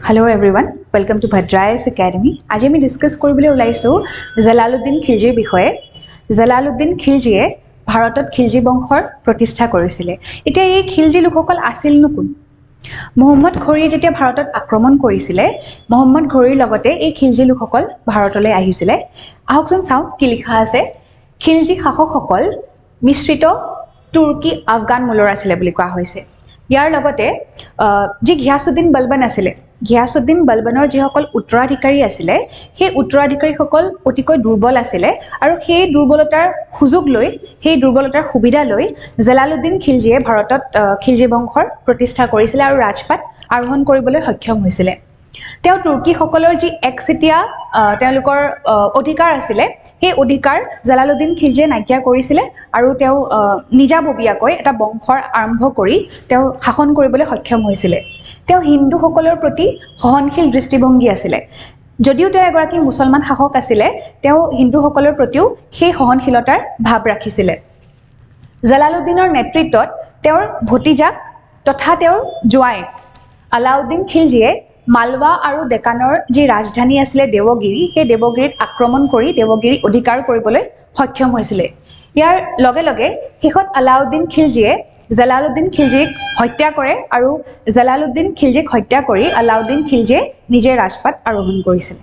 Hello everyone, welcome to Bhadrais Academy. আজি আমি discuss কৰিবলৈ ওলাইছো জালালুদ্দিন খিলজিৰ বিষয়ে। জালালুদ্দিন খিলজিয়ে ভাৰতত খিলজি বংশৰ প্ৰতিষ্ঠা কৰিছিলে। এতিয়া এই খিলজি লোকসকল আছিল কোন? মোহাম্মদ ঘোৰী যেতিয়া ভাৰতত আক্ৰমণ কৰিছিলে, মোহাম্মদ ঘোৰীৰ লগতে এই খিলজি লোকসকল ভাৰতলৈ আহিছিলে। আহকচোন চাওঁ কি লিখা আছে। খিলজি শাসকসকল মিশ্ৰিত তুৰ্কী আফগান মূলৰ আছিলে বুলি কোৱা হৈছে। ইয়াৰ লগতে যি ঘিয়াছুদ্দিন বলবন আছিলে, ঘিয়াছুদ্দিন বলবনৰ যিসকল উত্তৰাধিকাৰী আছিলে, সেই উত্তৰাধিকাৰীসকল অতিকৈ দুৰ্বল আছিলে আৰু সেই দুৰ্বলতাৰ সুযোগ লৈ, সেই দুৰ্বলতাৰ সুবিধা লৈ জালালুদ্দিন খিলজিয়ে ভাৰতত খিলজি বংশৰ প্ৰতিষ্ঠা কৰিছিলে আৰু ৰাজপাট আৰোহণ কৰিবলৈ সক্ষম হৈছিলে। তেওঁ তুৰ্কীসকলৰ যি একচেটিয়া তেওঁলোকৰ অধিকাৰ আছিলে, সেই অধিকাৰ জালালুদ্দিন খিলজিয়ে নাইকিয়া কৰিছিলে আৰু তেওঁ নিজাববীয়াকৈ এটা বংশৰ আৰম্ভ কৰি তেওঁ শাসন কৰিবলৈ সক্ষম হৈছিলে। তেওঁ হিন্দুসকলৰ প্ৰতি সহনশীল দৃষ্টিভংগী আছিলে। যদিও তেওঁ এগৰাকী মুছলমান শাসক আছিলে, তেওঁ হিন্দুসকলৰ প্ৰতিও সেই সহনশীলতাৰ ভাৱ ৰাখিছিলে। জালালুদ্দিনৰ নেতৃত্বত তেওঁৰ ভতিজাক তথা তেওঁৰ জোঁৱায়েক আলাউদ্দিন খিলজিয়ে মালৱা আৰু ডেকানৰ যি ৰাজধানী আছিলে দেৱগিৰি, সেই দেৱগিৰিত আক্ৰমণ কৰি দেৱগিৰি অধিকাৰ কৰিবলৈ সক্ষম হৈছিলে। ইয়াৰ লগে লগে শেষত আলাউদ্দিন খিলজিয়ে জালালুদ্দিন খিলজিক হত্যা কৰে আৰু জালালুদ্দিন খিলজিক হত্যা কৰি আলাউদ্দিন খিলজিয়ে নিজে ৰাজপাট আৰোহণ কৰিছিলে।